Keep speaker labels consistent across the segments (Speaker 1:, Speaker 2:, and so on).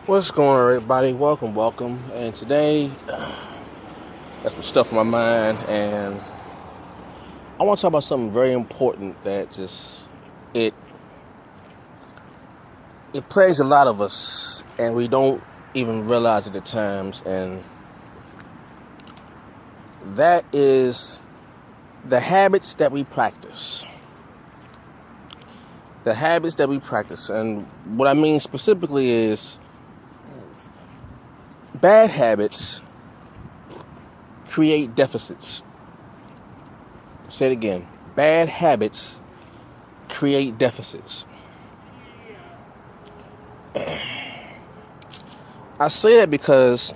Speaker 1: What's going on, everybody? Welcome. And today, got some stuff on my mind, and I want to talk about something very important that it it plagues a lot of us, and we don't even realize it at times. And that is the habits that we practice. The habits that we practice, and what I mean specifically is bad habits create deficits. Say it again. Bad habits create deficits. I say that because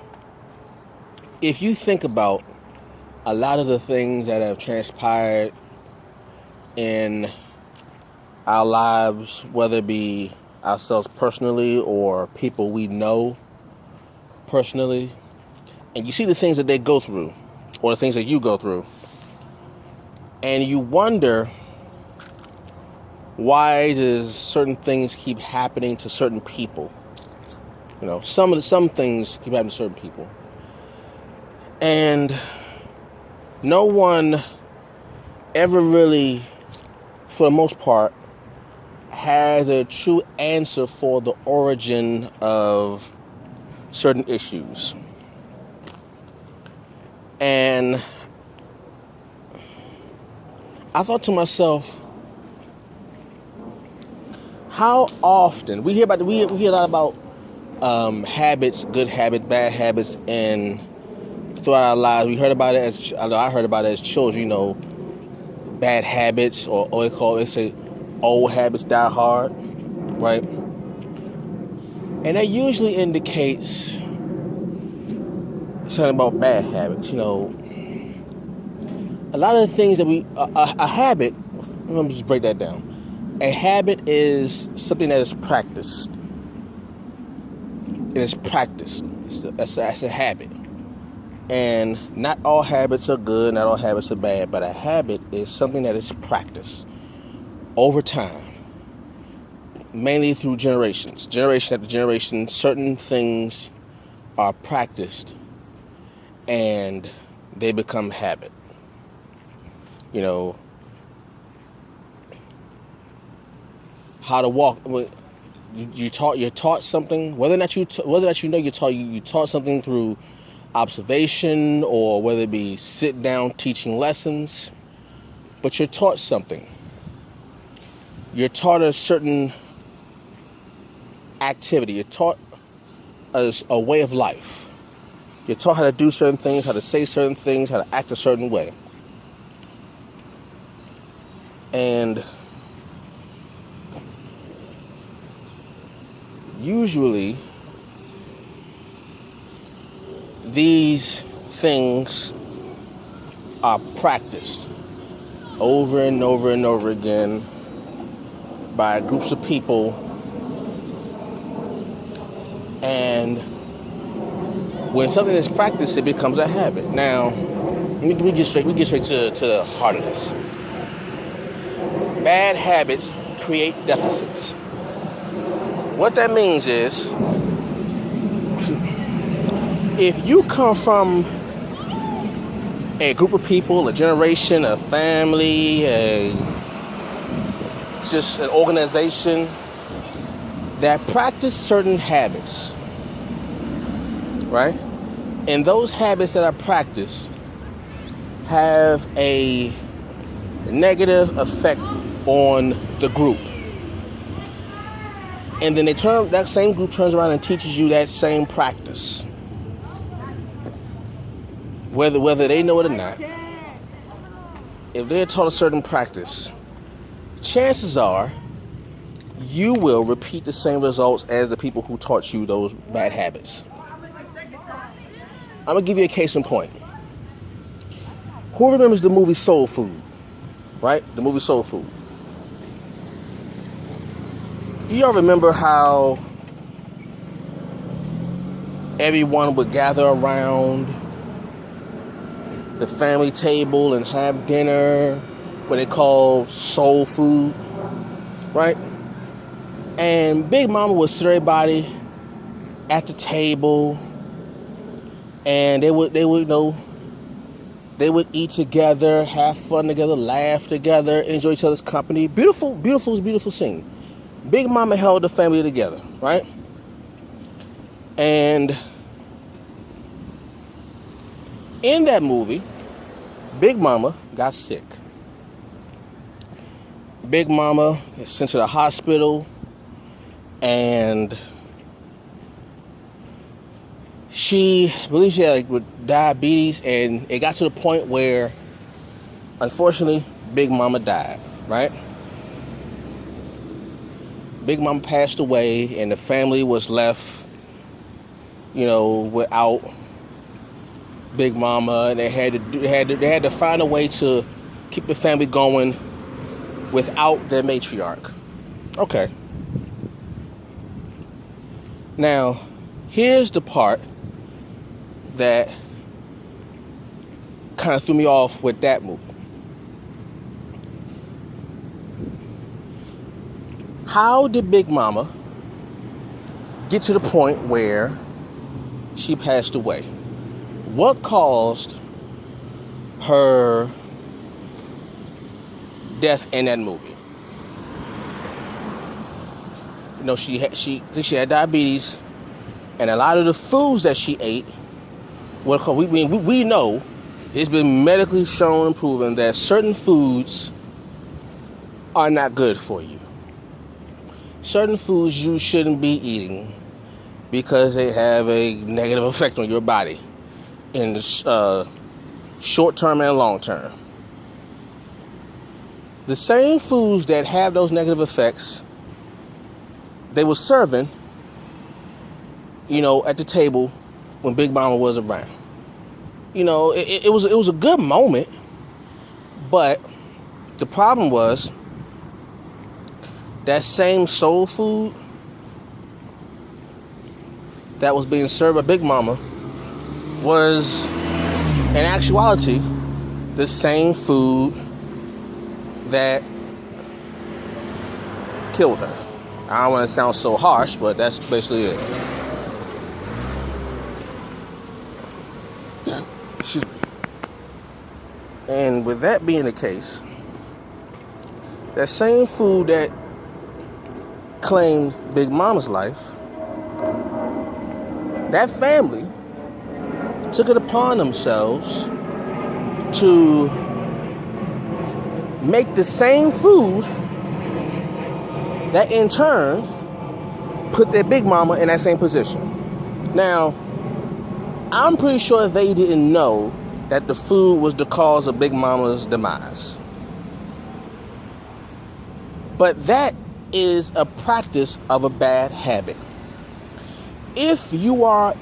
Speaker 1: if you think about a lot of the things that have transpired in our lives, whether it be ourselves personally or people we know personally, and you see the things that they go through or the things that you go through, and you wonder, why does certain things keep happening to certain people? Some things keep happening to certain people, and no one ever really, for the most part, has a true answer for the origin of certain issues. And I thought to myself, how often we hear a lot about habits, good habits, bad habits, and throughout our lives we heard about it as I heard about it as children. Bad habits, or they say old habits die hard, right? And that usually indicates something about bad habits. A lot of the things that a habit. Let me just break that down. A habit is something that is practiced. It is practiced. That's a habit. And not all habits are good, not all habits are bad, but a habit is something that is practiced over time, mainly through generations. Generation after generation, certain things are practiced and they become habit. How to walk. You're taught something, whether or not you know you taught something through observation, or whether it be sit down teaching lessons, but you're taught something. You're taught a certain activity. You're taught a way of life. You're taught how to do certain things, how to say certain things, how to act a certain way. And usually these things are practiced over and over and over again by groups of people, and when something is practiced, it becomes a habit. Now, we get straight to the heart of this. Bad habits create deficits. What that means is, if you come from a group of people, a generation, a family, just an organization that practice certain habits, right? And those habits that are practiced have a negative effect on the group. And then that same group turns around and teaches you that same practice. Whether they know it or not, if they're taught a certain practice, chances are you will repeat the same results as the people who taught you those bad habits. I'm going to give you a case in point. Who remembers the movie Soul Food? Right? The movie Soul Food. Do y'all remember how everyone would gather around the family table and have dinner, what they call soul food, right? And Big Mama would sit everybody at the table, and they would they would eat together, have fun together, laugh together, enjoy each other's company. Beautiful scene. Big Mama held the family together, right? And in that movie, Big Mama got sick. Big Mama is sent to the hospital, and she believed she had with diabetes, and it got to the point where, unfortunately, Big Mama died, right? Big Mama passed away, and the family was left, without Big Mama, and they had to find a way to keep the family going without their matriarch. Okay. Now, here's the part that kind of threw me off with that movie. How did Big Mama get to the point where she passed away? What caused her death in that movie? She had diabetes, and a lot of the foods that she ate, we know it's been medically shown and proven that certain foods are not good for you. Certain foods you shouldn't be eating because they have a negative effect on your body in the short term and long term. The same foods that have those negative effects, they were serving, at the table when Big Mama was around. It was a good moment, but the problem was that same soul food that was being served by Big Mama was, in actuality, the same food that killed her. I don't want to sound so harsh, but that's basically it. And with that being the case, that same food that claimed Big Mama's life, that family took it upon themselves to make the same food that in turn put their Big Mama in that same position. Now, I'm pretty sure they didn't know that the food was the cause of Big Mama's demise. But that is a practice of a bad habit. If you are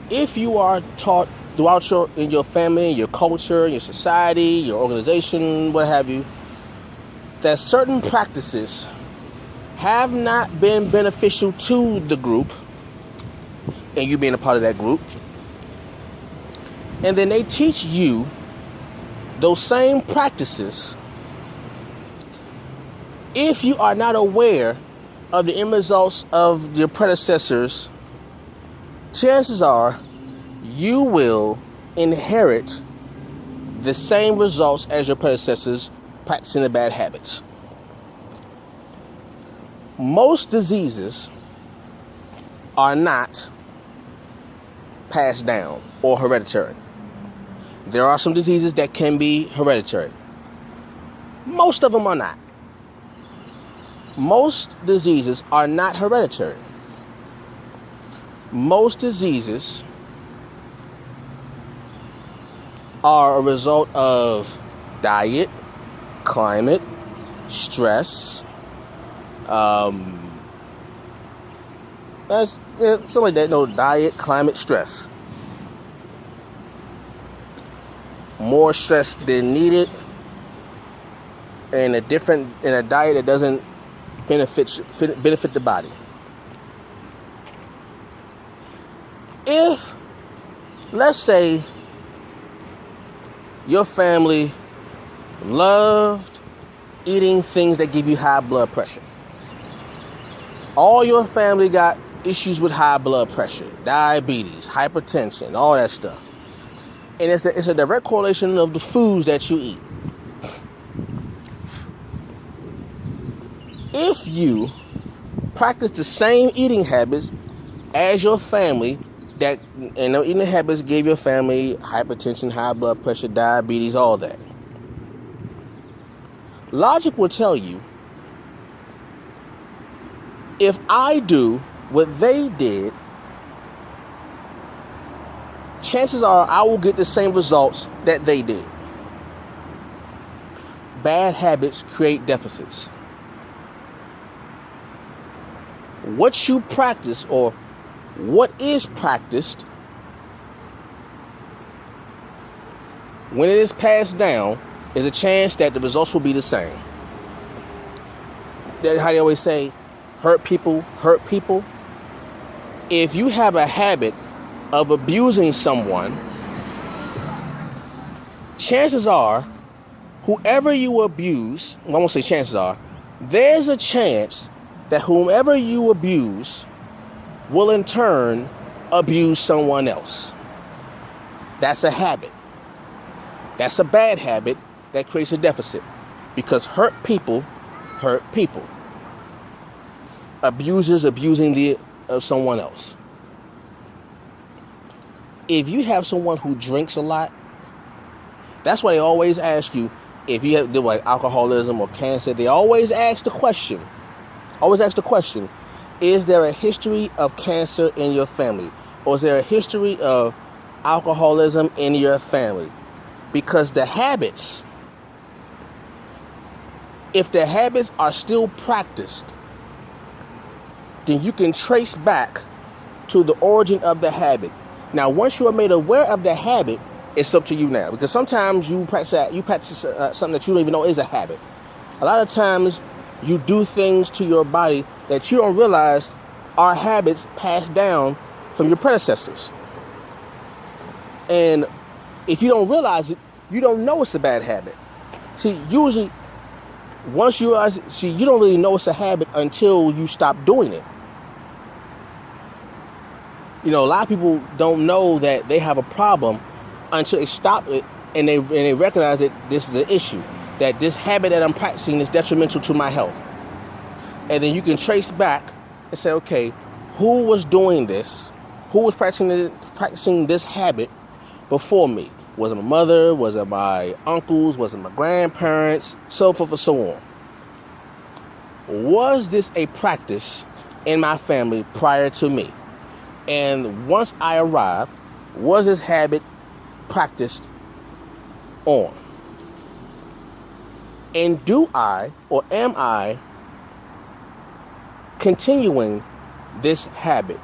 Speaker 1: taught throughout in your family, your culture, your society, your organization, what have you, that certain practices have not been beneficial to the group, and you being a part of that group, and then they teach you those same practices, if you are not aware of the end results of your predecessors, chances are you will inherit the same results as your predecessors practicing the bad habits. Most diseases are not passed down or hereditary. There are some diseases that can be hereditary. Most of them are not. Most diseases are not hereditary. Most diseases are a result of diet, climate, stress, that's something like that. No, diet, climate, stress. More stress than needed, and a diet that doesn't benefit the body. If, let's say, your family loved eating things that give you high blood pressure, all your family got issues with high blood pressure, diabetes, hypertension, all that stuff. And it's a direct correlation of the foods that you eat. If you practice the same eating habits as your family, and those eating habits gave your family hypertension, high blood pressure, diabetes, all that. Logic will tell you, if I do what they did, chances are I will get the same results that they did. Bad habits create deficits. What you practice, or what is practiced, when it is passed down, is a chance that the results will be the same. That's how they always say, hurt people hurt people. If you have a habit of abusing someone, chances are, whoever you abuse, I won't say chances are, there's a chance that whomever you abuse will in turn abuse someone else. That's a habit. That's a bad habit that creates a deficit, because hurt people hurt people. Abusers abusing someone else. If you have someone who drinks a lot, that's why they always ask you, if you have like alcoholism or cancer, they always ask the question, is there a history of cancer in your family? Or is there a history of alcoholism in your family? Because the habits, if the habits are still practiced, then you can trace back to the origin of the habit. Now, once you are made aware of the habit, it's up to you now. Because sometimes you practice something that you don't even know is a habit. A lot of times you do things to your body that you don't realize are habits passed down from your predecessors. And if you don't realize it, you don't know it's a bad habit. See, usually, once you realize, you don't really know it's a habit until you stop doing it. You know, a lot of people don't know that they have a problem until they stop it and they recognize that this is an issue, that this habit that I'm practicing is detrimental to my health. And then you can trace back and say, okay, who was doing this? Who was practicing this habit before me? Was it my mother? Was it my uncles? Was it my grandparents? So forth and so on. Was this a practice in my family prior to me? And once I arrived, was this habit practiced on? And do I, or am I, continuing this habit?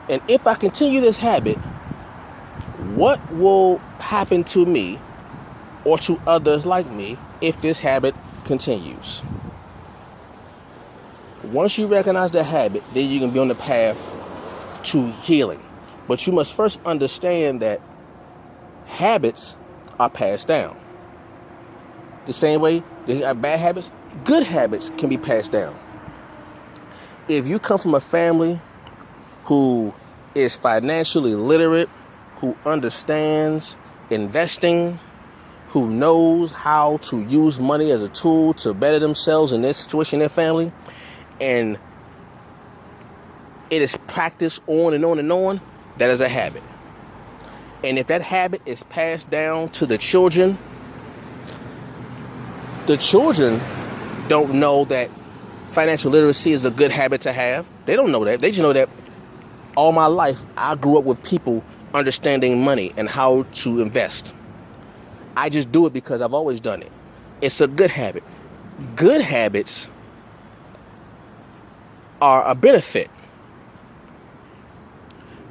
Speaker 1: And if I continue this habit, what will happen to me or to others like me if this habit continues? Once you recognize the habit, then you can be on the path to healing. But you must first understand that habits are passed down. The same way they have bad habits, good habits can be passed down. If you come from a family who is financially literate, who understands investing, who knows how to use money as a tool to better themselves in their situation, their family, and it is practiced on and on and on, that is a habit. And if that habit is passed down to the children don't know that financial literacy is a good habit to have. They don't know that. They just know that all my life I grew up with people understanding money and how to invest. I just do it because I've always done it. It's a good habit. Good habits are a benefit.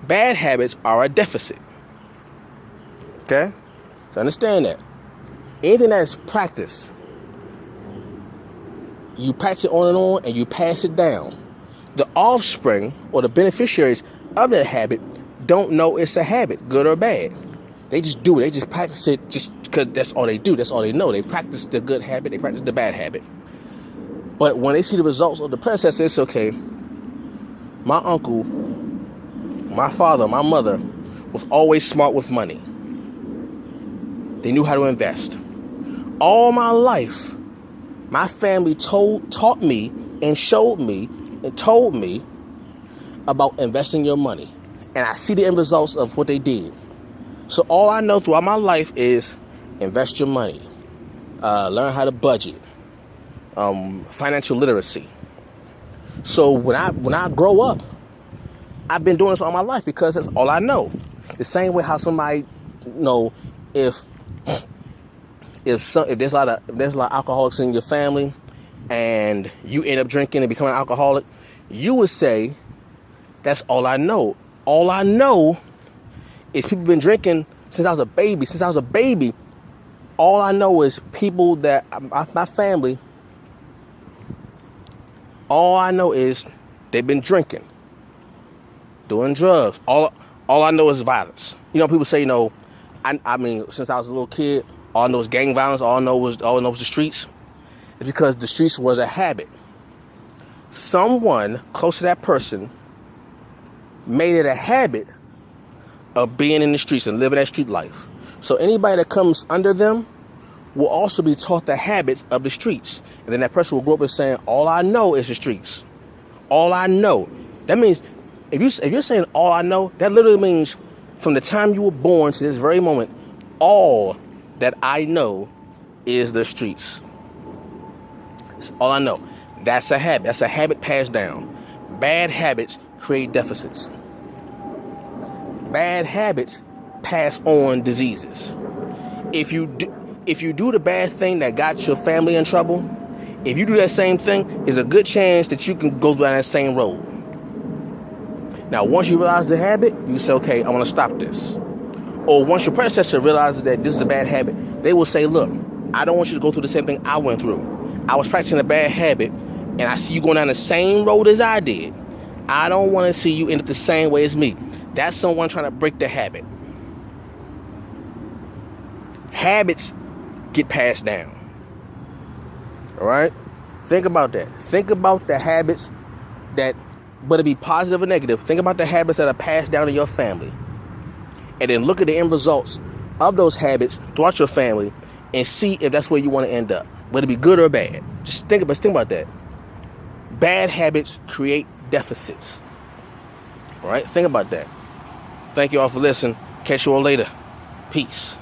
Speaker 1: Bad habits are a deficit. Okay? So understand that. Anything that is practiced, you practice it on and you pass it down. The offspring or the beneficiaries of that habit don't know it's a habit, good or bad. They just do it. They just practice it just because that's all they do. That's all they know. They practice the good habit. They practice the bad habit. But when they see the results of the predecessor, it's okay. my uncle, my father, my mother was always smart with money. They knew how to invest. All my life, my family taught me and showed me and told me about investing your money. And I see the end results of what they did. So all I know throughout my life is invest your money. Learn how to budget. Financial literacy. So when I grow up, I've been doing this all my life because that's all I know. The same way how somebody, if there's a lot of alcoholics in your family, and you end up drinking and becoming an alcoholic, you would say, that's all I know. All I know is people been drinking since I was a baby. All I know is people that my family. All I know is they've been drinking, doing drugs. All I know is violence. People say, I mean, since I was a little kid, all I know is gang violence. All I know was the streets. It's because the streets was a habit. Someone close to that person made it a habit of being in the streets and living that street life. So anybody that comes under them will also be taught the habits of the streets. And then that person will grow up and saying, all I know is the streets. All I know. That means, if you're saying all I know, that literally means from the time you were born to this very moment, all that I know is the streets. That's all I know. That's a habit. That's a habit passed down. Bad habits create deficits. Bad habits pass on diseases. If you do the bad thing that got your family in trouble, if you do that same thing, there's a good chance that you can go down that same road. Now, once you realize the habit, you say, okay, I want to stop this. Or once your predecessor realizes that this is a bad habit, they will say, look, I don't want you to go through the same thing I went through. I was practicing a bad habit, and I see you going down the same road as I did. I don't want to see you end up the same way as me. That's someone trying to break the habit. Habits get passed down. All right? Think about that. Think about the habits that, whether it be positive or negative, think about the habits that are passed down to your family. And then look at the end results of those habits throughout your family and see if that's where you want to end up, whether it be good or bad. Just think about that. Bad habits create deficits. All right? Think about that. Thank you all for listening. Catch you all later. Peace.